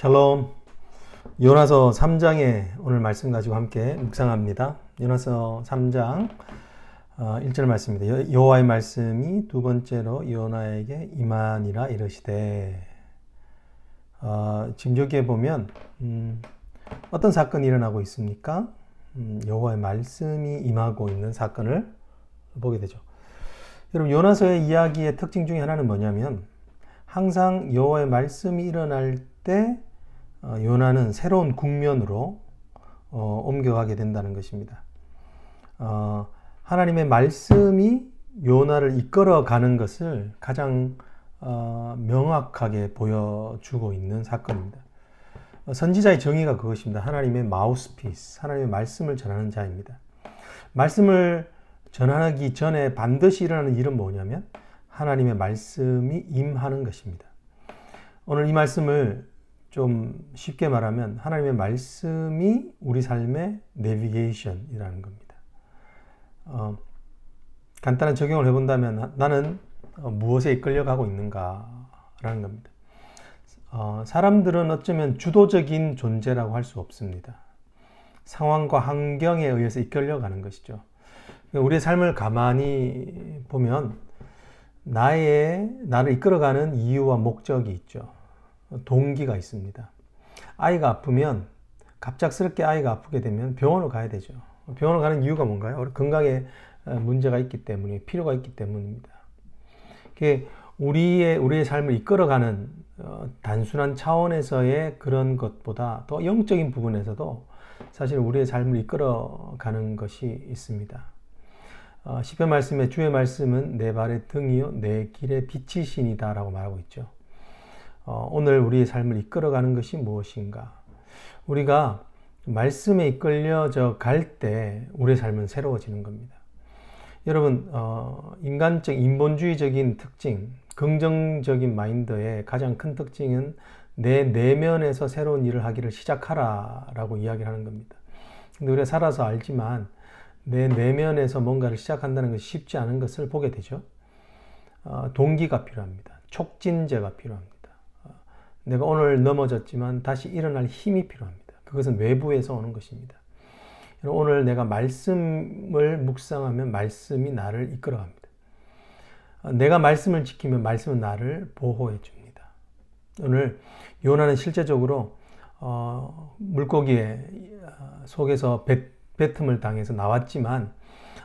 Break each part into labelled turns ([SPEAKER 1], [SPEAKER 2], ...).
[SPEAKER 1] 샬롬. 요나서 3장에 오늘 말씀 가지고 함께 묵상합니다. 요나서 3장 1절 말씀입니다. 여호와의 말씀이 두 번째로 요나에게 임하니라 이르시되. 지금 여기에 보면 어떤 사건이 일어나고 있습니까? 여호와의 말씀이 임하고 있는 사건을 보게 되죠. 여러분, 요나서의 이야기의 특징 중에 하나는 뭐냐면 항상 여호와의 말씀이 일어날 때 요나는 새로운 국면으로 옮겨가게 된다는 것입니다. 하나님의 말씀이 요나를 이끌어가는 것을 가장 명확하게 보여주고 있는 사건입니다. 선지자의 정의가 그것입니다. 하나님의 마우스피스, 하나님의 말씀을 전하는 자입니다. 말씀을 전하기 전에 반드시 일어나는 일은 뭐냐면 하나님의 말씀이 임하는 것입니다. 오늘 이 말씀을 좀 쉽게 말하면 하나님의 말씀이 우리 삶의 내비게이션이라는 겁니다. 간단한 적용을 해본다면 나는 무엇에 이끌려가고 있는가라는 겁니다. 사람들은 어쩌면 주도적인 존재라고 할 수 없습니다. 상황과 환경에 의해서 이끌려가는 것이죠. 우리의 삶을 가만히 보면 나를 이끌어가는 이유와 목적이 있죠. 동기가 있습니다. 아이가 아프면 갑작스럽게 아이가 아프게 되면 병원으로 가야 되죠. 병원으로 가는 이유가 뭔가요? 건강에 문제가 있기 때문에, 필요가 있기 때문입니다. 우리의 삶을 이끌어가는 단순한 차원에서의 그런 것보다 더 영적인 부분에서도 사실 우리의 삶을 이끌어가는 것이 있습니다. 시편 말씀에 주의 말씀은 내 발의 등이요 내 길의 빛이시니다라고 말하고 있죠. 오늘 우리의 삶을 이끌어가는 것이 무엇인가? 우리가 말씀에 이끌려져 갈 때 우리의 삶은 새로워지는 겁니다. 여러분, 인본주의적인 특징, 긍정적인 마인드의 가장 큰 특징은 내 내면에서 새로운 일을 하기를 시작하라라고 이야기를 하는 겁니다. 근데 우리가 살아서 알지만 내 내면에서 뭔가를 시작한다는 것이 쉽지 않은 것을 보게 되죠. 동기가 필요합니다. 촉진제가 필요합니다. 내가 오늘 넘어졌지만 다시 일어날 힘이 필요합니다. 그것은 외부에서 오는 것입니다. 오늘 내가 말씀을 묵상하면 말씀이 나를 이끌어갑니다. 내가 말씀을 지키면 말씀은 나를 보호해 줍니다. 오늘 요나는 실제적으로 물고기의 속에서 뱉음을 당해서 나왔지만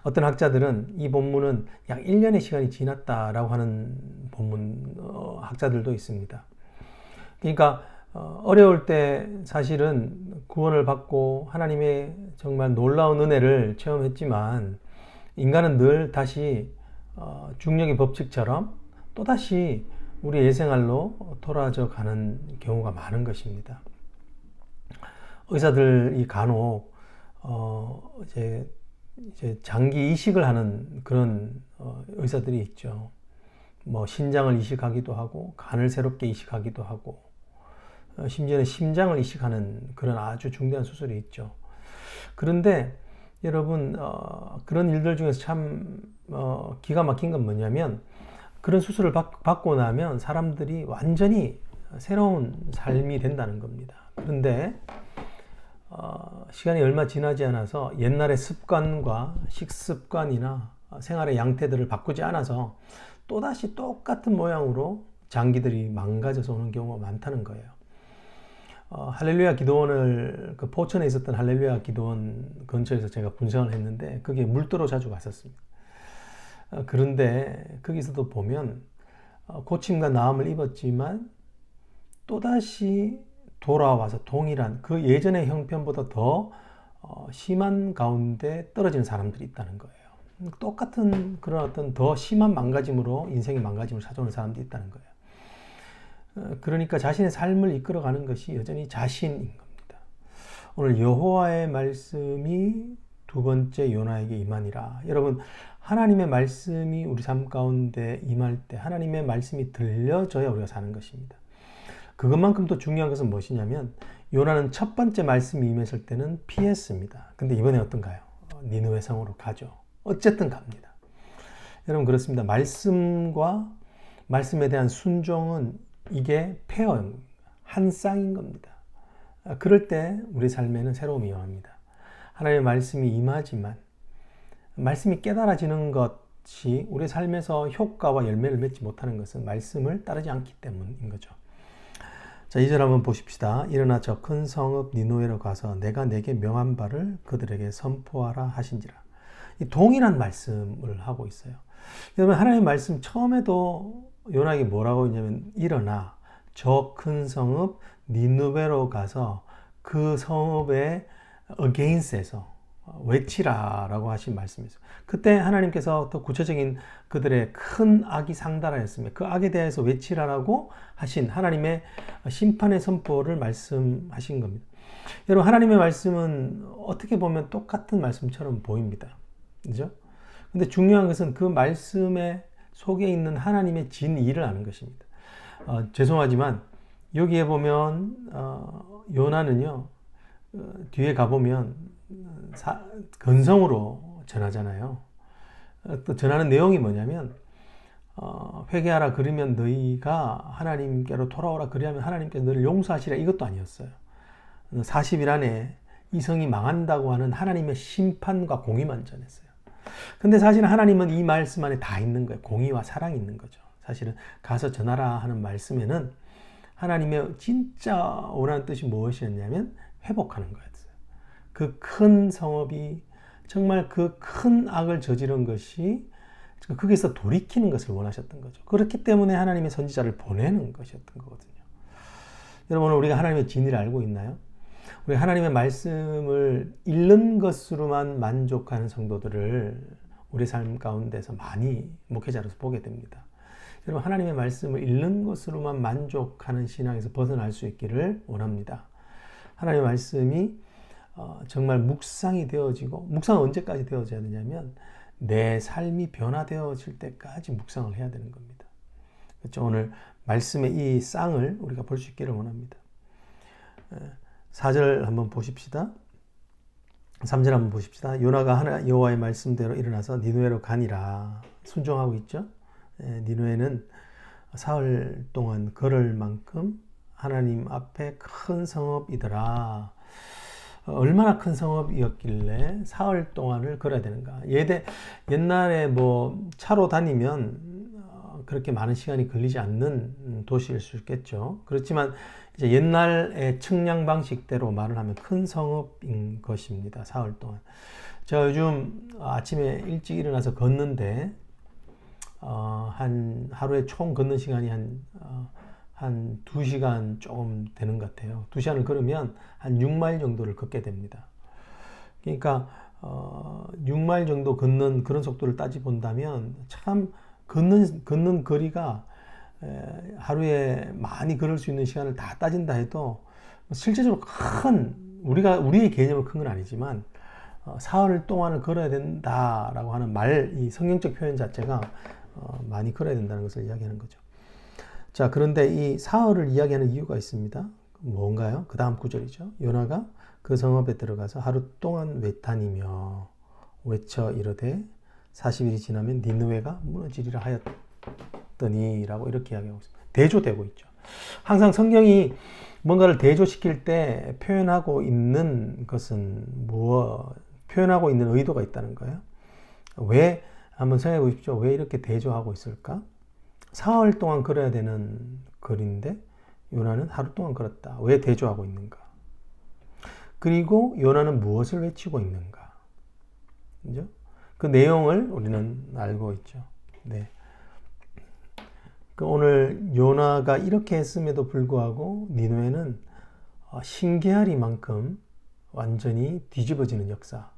[SPEAKER 1] 어떤 학자들은 이 본문은 약 1년의 시간이 지났다라고 하는 본문 학자들도 있습니다. 그러니까 어려울 때 사실은 구원을 받고 하나님의 정말 놀라운 은혜를 체험했지만 인간은 늘 다시 중력의 법칙처럼 또다시 우리 예생활로 돌아져 가는 경우가 많은 것입니다. 의사들이 간혹 이제 장기 이식을 하는 그런 의사들이 있죠. 뭐 신장을 이식하기도 하고 간을 새롭게 이식하기도 하고 심지어는 심장을 이식하는 그런 아주 중대한 수술이 있죠. 그런데 여러분, 그런 일들 중에서 참 기가 막힌 건 뭐냐면 그런 수술을 받고 나면 사람들이 완전히 새로운 삶이 된다는 겁니다. 그런데 시간이 얼마 지나지 않아서 옛날의 습관과 식습관이나 생활의 양태들을 바꾸지 않아서 또다시 똑같은 모양으로 장기들이 망가져서 오는 경우가 많다는 거예요. 할렐루야 기도원을, 그 포천에 있었던 할렐루야 기도원 근처에서 제가 분성을 했는데 거기에 물도로 자주 갔었습니다. 그런데 거기서도 보면 고침과 나음을 입었지만 또다시 돌아와서 동일한 그 예전의 형편보다 더 심한 가운데 떨어지는 사람들이 있다는 거예요. 똑같은 그런 어떤 더 심한 망가짐으로, 인생의 망가짐을 찾아오는 사람들이 있다는 거예요. 그러니까 자신의 삶을 이끌어가는 것이 여전히 자신인 겁니다. 오늘 여호와의 말씀이 두 번째 요나에게 임하니라. 여러분, 하나님의 말씀이 우리 삶 가운데 임할 때 하나님의 말씀이 들려져야 우리가 사는 것입니다. 그것만큼 더 중요한 것은 무엇이냐면 요나는 첫 번째 말씀이 임했을 때는 피했습니다. 근데 이번에 어떤가요? 니느웨 성으로 가죠. 어쨌든 갑니다. 여러분, 그렇습니다. 말씀과 말씀에 대한 순종은 이게 페어입니다. 한 쌍인 겁니다. 그럴 때 우리 삶에는 새로움이 임합니다. 하나님의 말씀이 임하지만 말씀이 깨달아지는 것이 우리 삶에서 효과와 열매를 맺지 못하는 것은 말씀을 따르지 않기 때문인 거죠. 자, 2절 한번 보십시다. 일어나 저 큰 성읍 니느웨로 가서 내가 내게 명한 바를 그들에게 선포하라 하신지라. 이 동일한 말씀을 하고 있어요. 여러분, 하나님의 말씀 처음에도 요나에게 뭐라고 했냐면 일어나 저 큰 성읍 니느웨로 가서 그 성읍의 against에서 외치라라고 하신 말씀이었어요. 그때 하나님께서 더 구체적인 그들의 큰 악이 상달하였으며 그 악에 대해서 외치라라고 하신 하나님의 심판의 선포를 말씀하신 겁니다. 여러분, 하나님의 말씀은 어떻게 보면 똑같은 말씀처럼 보입니다. 그죠? 근데 중요한 것은 그 말씀의 속에 있는 하나님의 진의를 아는 것입니다. 죄송하지만 여기에 보면 요나는요, 뒤에 가보면 건성으로 전하잖아요. 또 전하는 내용이 뭐냐면 회개하라 그러면 너희가 하나님께로 돌아오라 그리하면 하나님께서 너를 용서하시라, 이것도 아니었어요. 40일 안에 이 성이 망한다고 하는 하나님의 심판과 공의만 전했어요. 근데 사실은 하나님은 이 말씀 안에 다 있는 거예요. 공의와 사랑이 있는 거죠. 사실은 가서 전하라 하는 말씀에는 하나님의 진짜 원하는 뜻이 무엇이었냐면 회복하는 거였어요. 그 큰 성읍이 정말 그 큰 악을 저지른 것이 거기서 돌이키는 것을 원하셨던 거죠. 그렇기 때문에 하나님의 선지자를 보내는 것이었던 거거든요. 여러분, 우리가 하나님의 진리를 알고 있나요? 우리 하나님의 말씀을 읽는 것으로만 만족하는 성도들을 우리 삶 가운데서 많이 목회자로서 보게 됩니다. 여러분, 하나님의 말씀을 읽는 것으로만 만족하는 신앙에서 벗어날 수 있기를 원합니다. 하나님의 말씀이 정말 묵상이 되어지고, 묵상은 언제까지 되어져야 되냐면 내 삶이 변화되어질 때까지 묵상을 해야 되는 겁니다. 그렇죠? 오늘 말씀의 이 쌍을 우리가 볼 수 있기를 원합니다. 4절 한번 보십시다. 3절 한번 보십시다. 요나가 여호와의 말씀대로 일어나서 니느웨로 가니라. 순종하고 있죠. 니느웨는 사흘 동안 걸을 만큼 하나님 앞에 큰 성읍이더라. 얼마나 큰 성읍이었길래 사흘 동안을 걸어야 되는가. 옛날에 뭐 차로 다니면 그렇게 많은 시간이 걸리지 않는 도시일 수 있겠죠. 그렇지만 이제 옛날의 측량 방식대로 말을 하면 큰 성읍인 것입니다. 사흘 동안. 제가 요즘 아침에 일찍 일어나서 걷는데 한 하루에 총 걷는 시간이 한 2시간 조금 되는 것 같아요. 2시간을 걸으면 한 6마일 정도를 걷게 됩니다. 그러니까 6마일 정도 걷는 그런 속도를 따지 본다면 참 걷는 거리가 하루에 많이 걸을 수 있는 시간을 다 따진다 해도 실제적으로 우리의 개념으로 큰 건 아니지만 사흘 동안을 걸어야 된다라고 하는 이 성경적 표현 자체가 많이 걸어야 된다는 것을 이야기하는 거죠. 자, 그런데 이 사흘을 이야기하는 이유가 있습니다. 뭔가요? 그 다음 구절이죠. 요나가 그 성읍에 들어가서 하루 동안 외탄이며 외쳐 이르되 40일이 지나면 니느웨가 무너지리라 하였더니 라고 이렇게 이야기하고 있습니다. 대조되고 있죠. 항상 성경이 뭔가를 대조시킬 때 표현하고 있는 것은 표현하고 있는 의도가 있다는 거예요. 왜? 한번 생각해 보십시오. 왜 이렇게 대조하고 있을까? 사흘 동안 걸어야 되는 거리인데 요나는 하루 동안 걸었다. 왜 대조하고 있는가? 그리고 요나는 무엇을 외치고 있는가? 그죠? 그 내용을 우리는 알고 있죠. 네. 오늘 요나가 이렇게 했음에도 불구하고 니느웨는 신기하리만큼 완전히 뒤집어지는 역사,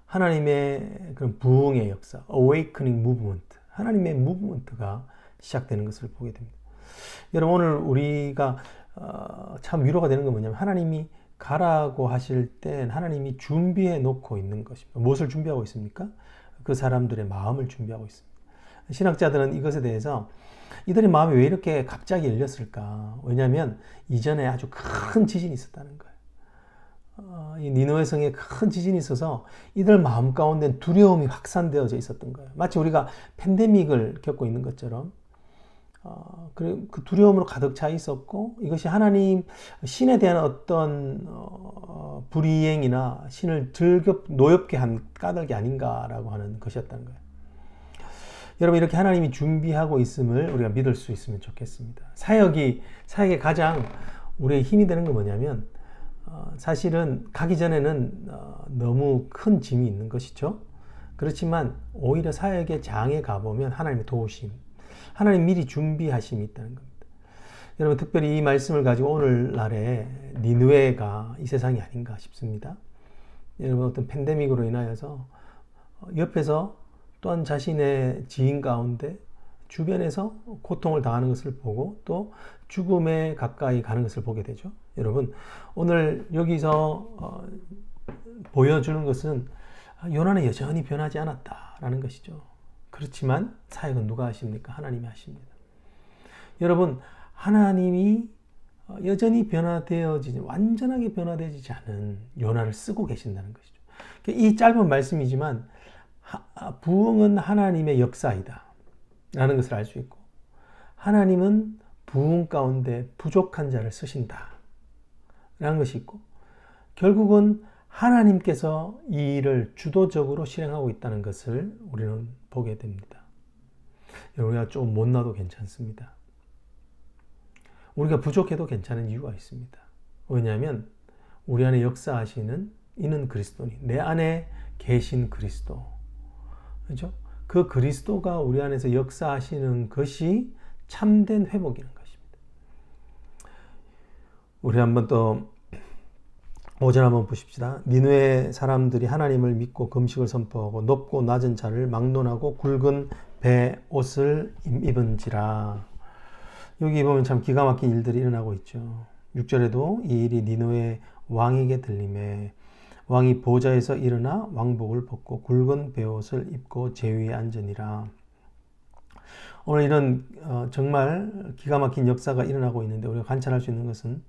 [SPEAKER 1] 하나님의 그런 부흥의 역사, awakening movement, 하나님의 무브먼트가 시작되는 것을 보게 됩니다. 여러분, 오늘 우리가 참 위로가 되는 건 뭐냐면 하나님이 가라고 하실 때 하나님이 준비해 놓고 있는 것입니다. 무엇을 준비하고 있습니까? 그 사람들의 마음을 준비하고 있습니다. 신학자들은 이것에 대해서 이들의 마음이 왜 이렇게 갑자기 열렸을까? 왜냐하면 이전에 아주 큰 지진이 있었다는 거예요. 이 니느웨 성에 큰 지진이 있어서 이들 마음 가운데 두려움이 확산되어져 있었던 거예요. 마치 우리가 팬데믹을 겪고 있는 것처럼 그 두려움으로 가득 차 있었고, 이것이 하나님 신에 대한 어떤 불이행이나 신을 노엽게 한 까닭이 아닌가라고 하는 것이었다는 거예요. 여러분, 이렇게 하나님이 준비하고 있음을 우리가 믿을 수 있으면 좋겠습니다. 사역의 가장 우리의 힘이 되는 건 뭐냐면, 사실은 가기 전에는 너무 큰 짐이 있는 것이죠. 그렇지만 오히려 사역의 장에 가보면 하나님의 도우심, 하나님 미리 준비하심이 있다는 겁니다. 여러분, 특별히 이 말씀을 가지고 오늘날에 니느웨가 이 세상이 아닌가 싶습니다. 여러분, 어떤 팬데믹으로 인하여서 옆에서 또한 자신의 지인 가운데 주변에서 고통을 당하는 것을 보고 또 죽음에 가까이 가는 것을 보게 되죠. 여러분, 오늘 여기서 보여주는 것은 요나는 여전히 변하지 않았다라는 것이죠. 그렇지만 사역은 누가 하십니까? 하나님이 하십니다. 여러분, 하나님이 여전히 완전하게 변화되지 않은 요나를 쓰고 계신다는 것이죠. 이 짧은 말씀이지만 부흥은 하나님의 역사이다 라는 것을 알 수 있고, 하나님은 부흥 가운데 부족한 자를 쓰신다 라는 것이 있고, 결국은 하나님께서 이 일을 주도적으로 실행하고 있다는 것을 우리는 보게 됩니다. 우리가 좀 못나도 괜찮습니다. 우리가 부족해도 괜찮은 이유가 있습니다. 왜냐하면 우리 안에 역사하시는 이는 그리스도니, 내 안에 계신 그리스도, 그렇죠? 그 그리스도가 우리 안에서 역사하시는 것이 참된 회복이라는 것입니다. 우리 한번 또 5절 한번 보십시다. 니느웨 사람들이 하나님을 믿고 금식을 선포하고 높고 낮은 자를 막론하고 굵은 배 옷을 입은지라. 여기 보면 참 기가 막힌 일들이 일어나고 있죠. 6절에도 이 일이 니느웨 왕에게 들림에 왕이 보좌에서 일어나 왕복을 벗고 굵은 베옷을 입고 제위에 앉으니라. 오늘 이런 정말 기가 막힌 역사가 일어나고 있는데 우리가 관찰할 수 있는 것은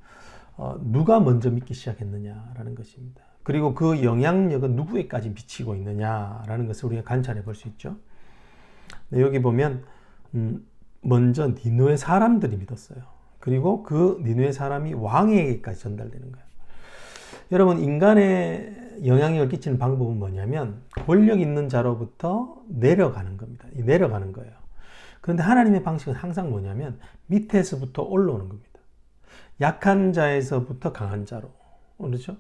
[SPEAKER 1] 누가 먼저 믿기 시작했느냐라는 것입니다. 그리고 그 영향력은 누구에까지 미치고 있느냐라는 것을 우리가 관찰해 볼 수 있죠. 여기 보면 먼저 니느웨 사람들이 믿었어요. 그리고 그 니느웨 사람이 왕에게까지 전달되는 거예요. 여러분, 인간의 영향력을 끼치는 방법은 뭐냐면 권력 있는 자로부터 내려가는 겁니다. 내려가는 거예요. 그런데 하나님의 방식은 항상 뭐냐면 밑에서부터 올라오는 겁니다. 약한 자에서부터 강한 자로. 그렇죠?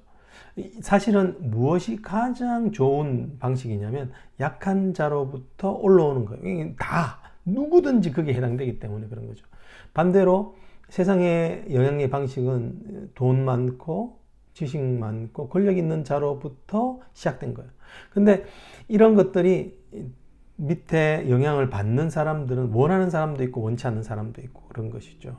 [SPEAKER 1] 사실은 무엇이 가장 좋은 방식이냐면 약한 자로부터 올라오는 거예요. 다 누구든지 그게 해당되기 때문에 그런 거죠. 반대로 세상의 영향력의 방식은 돈 많고 지식 많고 권력 있는 자로부터 시작된 거예요. 근데 이런 것들이 밑에 영향을 받는 사람들은 원하는 사람도 있고 원치 않는 사람도 있고 그런 것이죠.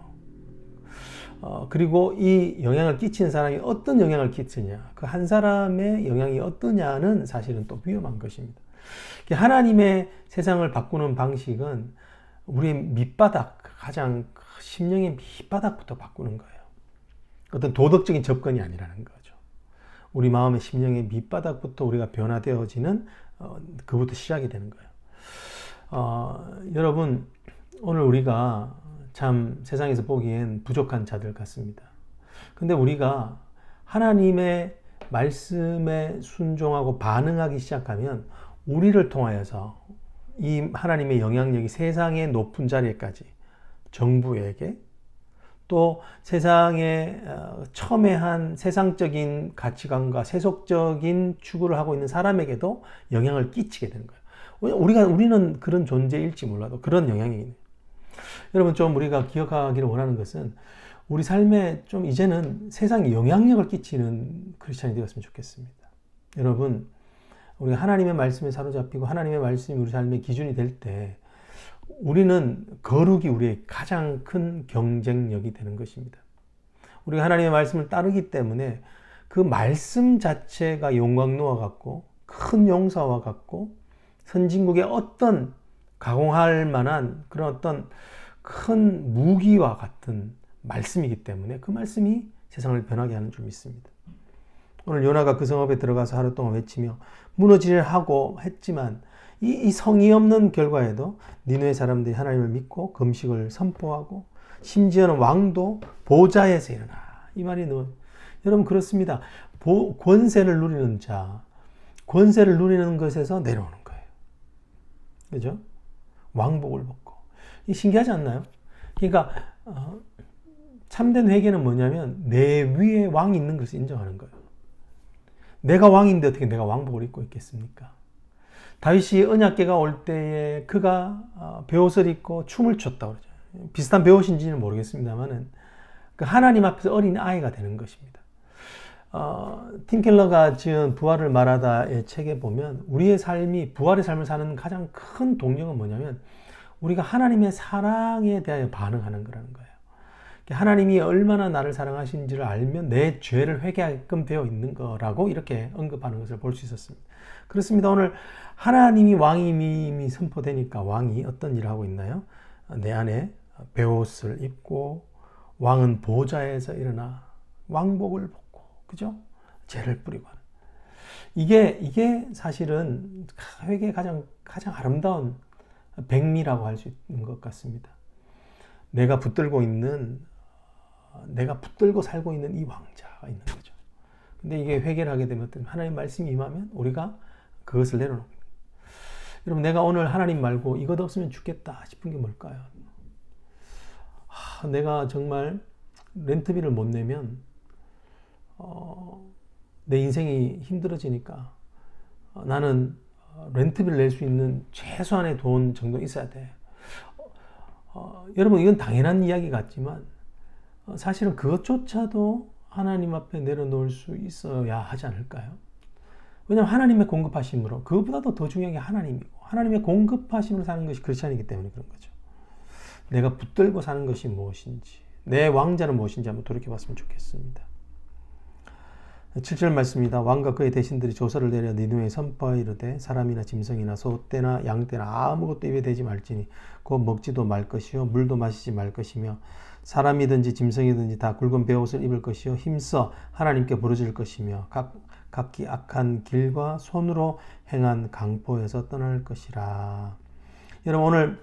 [SPEAKER 1] 그리고 이 영향을 끼치는 사람이 어떤 영향을 끼치냐, 그 한 사람의 영향이 어떠냐는 사실은 또 위험한 것입니다. 하나님의 세상을 바꾸는 방식은 우리의 밑바닥, 가장 심령의 밑바닥부터 바꾸는 거예요. 어떤 도덕적인 접근이 아니라는 거죠. 우리 마음의 심령의 밑바닥부터 우리가 변화되어지는 그부터 시작이 되는 거예요. 여러분, 오늘 우리가 참 세상에서 보기엔 부족한 자들 같습니다. 근데 우리가 하나님의 말씀에 순종하고 반응하기 시작하면 우리를 통하여서 이 하나님의 영향력이 세상의 높은 자리에까지, 정부에게 또 세상에 첨예한 세상적인 가치관과 세속적인 추구를 하고 있는 사람에게도 영향을 끼치게 되는 거예요. 우리는 그런 존재일지 몰라도 그런 영향이 있는. 여러분, 좀 우리가 기억하기를 원하는 것은 우리 삶에 좀 이제는 세상에 영향력을 끼치는 크리스찬이 되었으면 좋겠습니다. 여러분, 우리가 하나님의 말씀에 사로잡히고 하나님의 말씀이 우리 삶의 기준이 될 때 우리는 거룩이 우리의 가장 큰 경쟁력이 되는 것입니다. 우리가 하나님의 말씀을 따르기 때문에 그 말씀 자체가 영광로와 같고 큰 용사와 같고 선진국의 어떤 가공할 만한 그런 어떤 큰 무기와 같은 말씀이기 때문에 그 말씀이 세상을 변하게 하는 줄 믿습니다. 오늘 요나가 그 성읍에 들어가서 하루 동안 외치며 무너지려 하고 했지만 이 성의 없는 결과에도 니느웨 사람들이 하나님을 믿고 금식을 선포하고 심지어는 왕도 보좌에서 일어나. 이 말이 여러분 그렇습니다. 권세를 누리는 자, 권세를 누리는 것에서 내려오는 거예요. 그죠? 왕복을 벗고. 이 신기하지 않나요? 그러니까 참된 회개는 뭐냐면 내 위에 왕이 있는 것을 인정하는 거예요. 내가 왕인데 어떻게 내가 왕복을 입고 있겠습니까? 다윗이 언약궤가 올 때에 그가 베옷을 입고 춤을 췄다고 그러죠. 비슷한 베옷인지는 모르겠습니다만은 그 하나님 앞에서 어린 아이가 되는 것입니다. 팀 켈러가 지은 부활을 말하다의 책에 보면 우리의 삶이 부활의 삶을 사는 가장 큰 동력은 뭐냐면 우리가 하나님의 사랑에 대하여 반응하는 거라는 거예요. 하나님이 얼마나 나를 사랑하신지를 알면 내 죄를 회개하게끔 되어 있는 거라고 이렇게 언급하는 것을 볼 수 있었습니다. 그렇습니다. 오늘 하나님이 왕임이 선포되니까 왕이 어떤 일을 하고 있나요? 내 안에 베옷을 입고 왕은 보좌에서 일어나 왕복을 벗고, 그죠? 죄를 뿌리고 하는. 이게 사실은 회개의 가장 아름다운 백미라고 할 수 있는 것 같습니다. 내가 붙들고 살고 있는 이 왕자가 있는 거죠. 근데 이게 회개를 하게 되면 하나님 말씀이 임하면 우리가 그것을 내려놓는 거예요. 여러분, 내가 오늘 하나님 말고 이것 없으면 죽겠다 싶은 게 뭘까요? 내가 정말 렌트비를 못 내면 내 인생이 힘들어지니까 나는 렌트비를 낼 수 있는 최소한의 돈 정도 있어야 돼. 여러분, 이건 당연한 이야기 같지만 사실은 그것조차도 하나님 앞에 내려놓을 수 있어야 하지 않을까요? 왜냐하면 하나님의 공급하심으로, 그것보다도 더 중요한 게 하나님이고 하나님의 공급하심으로 사는 것이 크리스찬이기 때문에 그런 거죠. 내가 붙들고 사는 것이 무엇인지, 내 왕자는 무엇인지 한번 돌이켜봤으면 좋겠습니다. 7절 말씀입니다. 왕과 그의 대신들이 조서를 내려 니느웨에 선포하여 이르되 사람이나 짐승이나 소떼나 양떼나 아무것도 입에 대지 말지니 곧 먹지도 말 것이요 물도 마시지 말 것이며 사람이든지 짐승이든지 다 굵은 베옷을 입을 것이요 힘써 하나님께 부르짖을 것이며 각기 악한 길과 손으로 행한 강포에서 떠날 것이라. 여러분, 오늘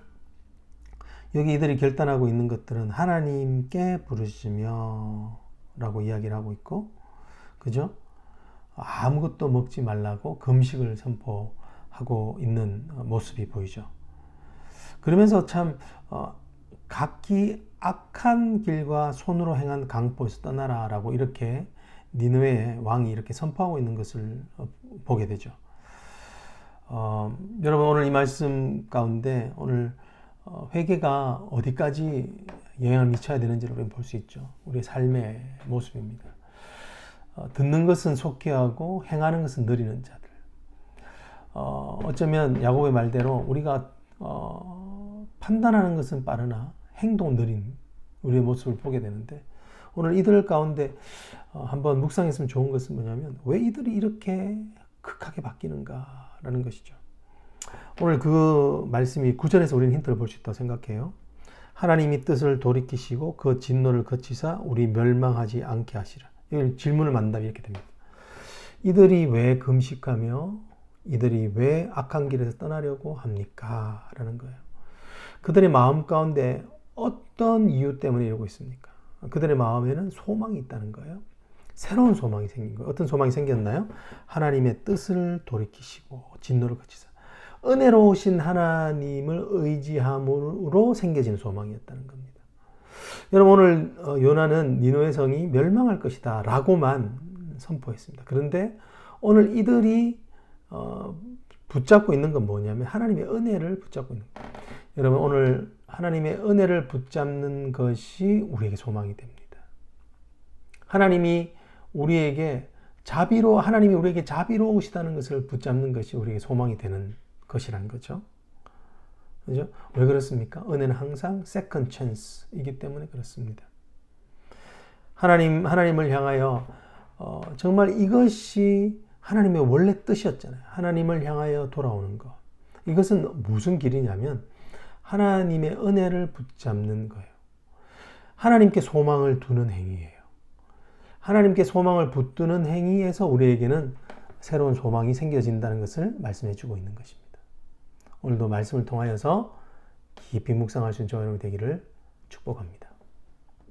[SPEAKER 1] 여기 이들이 결단하고 있는 것들은 하나님께 부르짖으며 라고 이야기를 하고 있고, 그죠? 아무것도 먹지 말라고 금식을 선포하고 있는 모습이 보이죠. 그러면서 참 각기 악한 길과 손으로 행한 강포에서 떠나라 라고 이렇게 니느웨의 왕이 이렇게 선포하고 있는 것을 보게 되죠. 여러분, 오늘 이 말씀 가운데 오늘 회개가 어디까지 영향을 미쳐야 되는지를 우리는 볼 수 있죠. 우리의 삶의 모습입니다. 듣는 것은 속히 하고 행하는 것은 느리는 자들. 어쩌면 야곱의 말대로 우리가 판단하는 것은 빠르나 행동 느린 우리의 모습을 보게 되는데, 오늘 이들 가운데 한번 묵상했으면 좋은 것은 뭐냐면 왜 이들이 이렇게 극하게 바뀌는가라는 것이죠. 오늘 그 말씀이 9절에서 우리는 힌트를 볼 수 있다고 생각해요. 하나님이 뜻을 돌이키시고 그 진노를 거치사 우리 멸망하지 않게 하시라. 이걸 질문을 만든다면 이렇게 됩니다. 이들이 왜 금식하며 이들이 왜 악한 길에서 떠나려고 합니까? 라는 거예요. 그들의 마음 가운데 어떤 이유 때문에 이러고 있습니까? 그들의 마음에는 소망이 있다는 거예요. 새로운 소망이 생긴 거예요. 어떤 소망이 생겼나요? 하나님의 뜻을 돌이키시고 진노를 거치사. 은혜로우신 하나님을 의지함으로 생겨진 소망이었다는 겁니다. 여러분, 오늘 요나는 니느웨 성이 멸망할 것이다 라고만 선포했습니다. 그런데 오늘 이들이 붙잡고 있는 건 뭐냐면 하나님의 은혜를 붙잡고 있는 거예요. 여러분, 오늘 하나님의 은혜를 붙잡는 것이 우리에게 소망이 됩니다. 하나님이 우리에게 자비로우시다는 것을 붙잡는 것이 우리에게 소망이 되는 것이라는 거죠. 그죠? 왜 그렇습니까? 은혜는 항상 second chance이기 때문에 그렇습니다. 하나님을 향하여 정말 이것이 하나님의 원래 뜻이었잖아요. 하나님을 향하여 돌아오는 것. 이것은 무슨 길이냐면 하나님의 은혜를 붙잡는 거예요. 하나님께 소망을 두는 행위예요. 하나님께 소망을 붙드는 행위에서 우리에게는 새로운 소망이 생겨진다는 것을 말씀해 주고 있는 것입니다. 오늘도 말씀을 통하여서 깊이 묵상할 수 있는 저와 여러분 되기를 축복합니다.